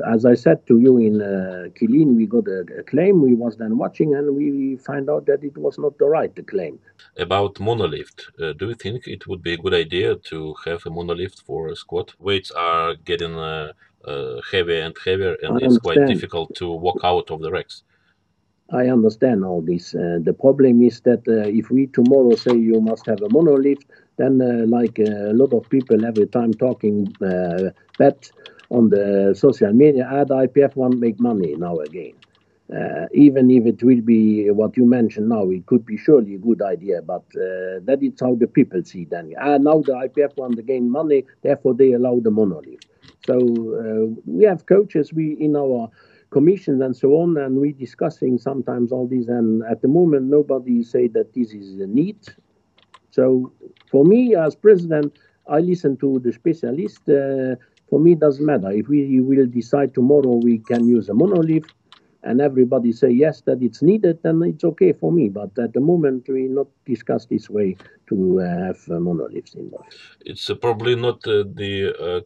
As I said to you in Killeen, we got a claim. We was then watching, and we find out that it was not the right claim. About monolift, do you think it would be a good idea to have a monolift for a squat? Weights are getting heavier and heavier, and it's quite difficult to walk out of the racks. I understand all this. The problem is that if we tomorrow say you must have a monolift, then like a lot of people every time talking bad on the social media, the IPF won't make money now again. Even if it will be what you mentioned now, it could be surely a good idea, but that is how the people see then. Now the IPF want to gain money, therefore they allow the monolift. So we have coaches in our commissions and so on, and we discussing sometimes all these, and at the moment nobody say that this is a need. So for me as president, I listen to the specialist. For me it doesn't matter. If we will decide tomorrow we can use a monolift and everybody say yes that it's needed, then it's okay for me. But at the moment we not discuss this way to have monoliths involved. It's probably not the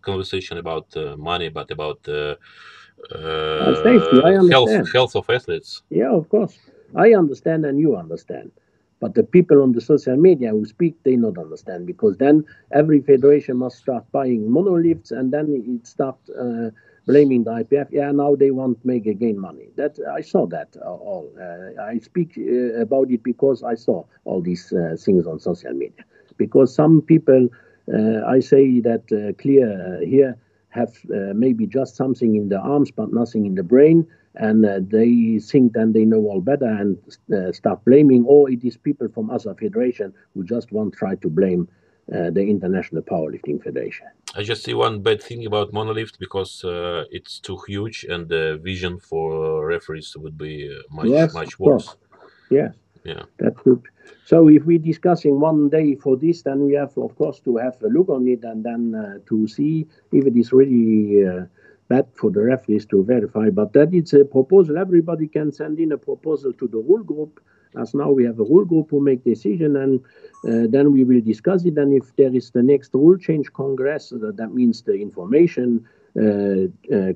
conversation about money, but about safety. I understand. health of athletes. Yeah, of course. I understand and you understand. But the people on the social media who speak, they not understand, because then every federation must start buying monoliths, and then it start blaming the IPF. Yeah, now they want to make again money. That I saw that all. I speak about it because I saw all these things on social media. Because some people, I say that clear here, have maybe just something in the arms but nothing in the brain, and they think then they know all better and start blaming, or it is people from other federation who just want to try to blame the International Powerlifting Federation. I just see one bad thing about monolift, because it's too huge and the vision for referees would be much worse. Yes. Yeah. That's good. So if we're discussing one day for this, then we have, of course, to have a look on it and then to see if it is really bad for the referees to verify. But that is a proposal. Everybody can send in a proposal to the rule group. As now we have a rule group who make decision, and then we will discuss it. And if there is the next rule change congress, that means the information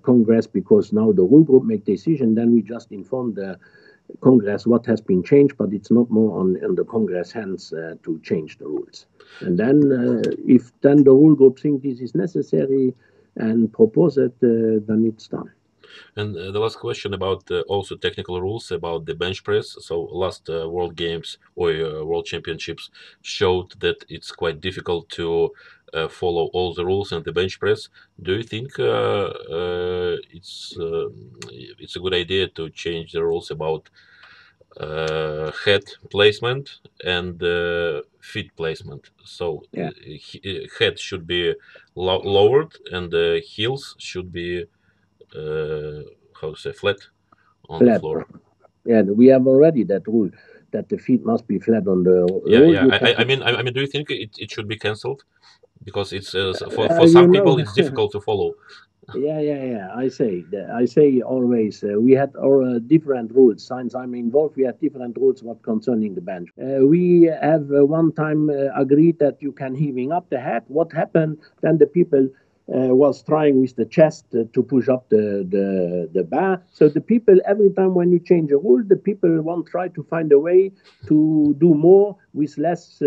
Congress, because now the rule group make decision, then we just inform the Congress what has been changed, but it's not more on the Congress hands to change the rules. And then if then the rule group think this is necessary and propose it, then it's done. And the last question about also technical rules about the bench press. So last World Games or World Championships showed that it's quite difficult to follow all the rules in the bench press. Do you think it's a good idea to change the rules about head placement and feet placement? So Yeah. head should be lowered and the heels should be how to say, flat on the floor. Yeah, we have already that rule that the feet must be flat on the I mean, do you think it should be cancelled? Because it's for some people it's difficult to follow. Yeah. I say always we had our different rules. Since I'm involved, we had different rules what concerning the bench. We have one time agreed that you can heaving up the head. What happened then? The people was trying with the chest to push up the bar. So the people, every time when you change a rule, the people won't try to find a way to do more with less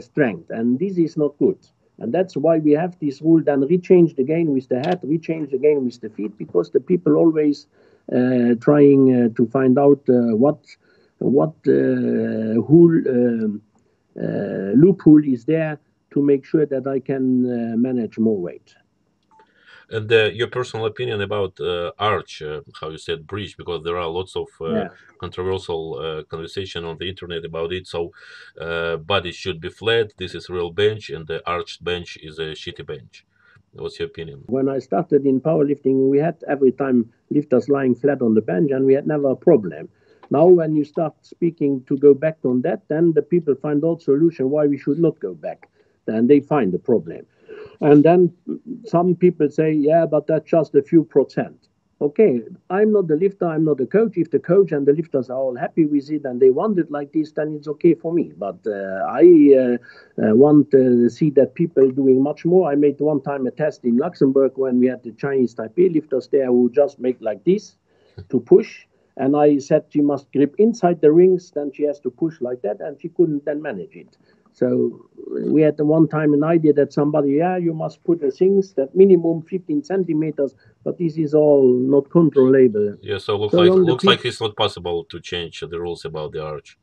strength, and this is not good. And that's why we have this rule then rechanged again with the head, rechanged again with the feet, because the people always trying to find out what loophole is there to make sure that I can manage more weight. And your personal opinion about arch, how you said bridge, because there are lots of controversial conversation on the internet about it. So body should be flat, this is real bench, and the arched bench is a shitty bench. What's your opinion? When I started in powerlifting, we had every time lifters lying flat on the bench, and we had never a problem. Now, when you start speaking to go back on that, then the people find out solution why we should not go back. Then they find the problem. And then some people say, yeah, but that's just a few percent. Okay, I'm not the lifter, I'm not the coach. If the coach and the lifters are all happy with it and they want it like this, then it's okay for me. But I want to see that people doing much more. I made one time a test in Luxembourg when we had the Chinese Type A lifters there who just make like this to push. And I said she must grip inside the rings, then she has to push like that, and she couldn't then manage it. So we had one time an idea that somebody, you must put the things that minimum 15 centimeters, but this is all not controllable. Yeah, so looks like it's not possible to change the rules about the arch.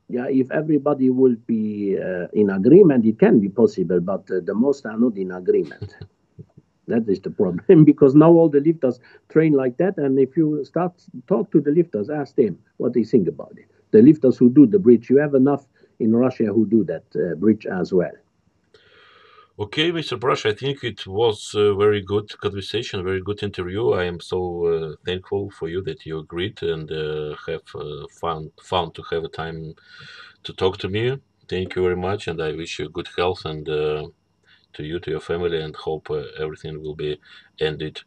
Yeah, if everybody would be in agreement, it can be possible, but the most are not in agreement. That is the problem, because now all the lifters train like that, and if you start talk to the lifters, ask them what they think about it. The lifters who do the bridge, you have enough in Russia who do that bridge as well. Okay, Mr. Parash, I think it was a very good conversation, very good interview. I am so thankful for you that you agreed and have found to have a time to talk to me. Thank you very much, and I wish you good health and to you, to your family, and hope everything will be ended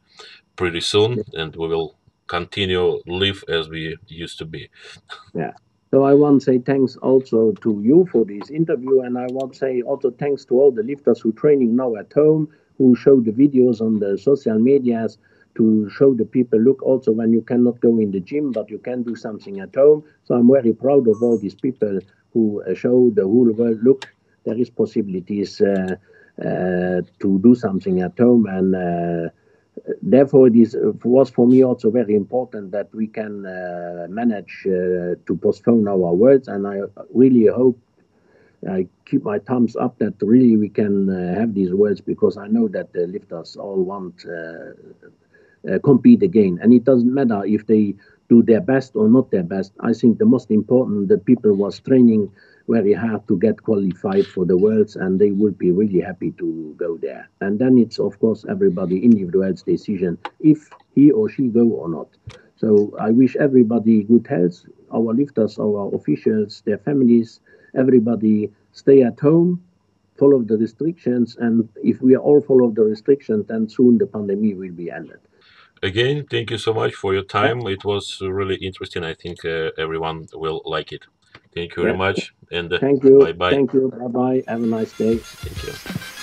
pretty soon, and we will continue live as we used to be. Yeah. So I want to say thanks also to you for this interview, and I want to say also thanks to all the lifters who are training now at home, who show the videos on the social medias to show the people, look, also when you cannot go in the gym, but you can do something at home. So I'm very proud of all these people who show the whole world, look, there is possibilities to do something at home, and therefore, it was for me also very important that we can manage to postpone our words, and I really hope, I keep my thumbs up that really we can have these words, because I know that the lifters all want compete again, and it doesn't matter if they do their best or not their best. I think the most important, the people was training very hard to get qualified for the Worlds, and they would be really happy to go there. And then it's, of course, everybody individual's decision if he or she go or not. So I wish everybody good health, our lifters, our officials, their families, everybody stay at home, follow the restrictions, and if we all follow the restrictions, then soon the pandemic will be ended. Again, thank you so much for your time. It was really interesting. I think everyone will like it. Thank you very much, and thank you. bye-bye. Thank you. Bye-bye. Have a nice day. Thank you.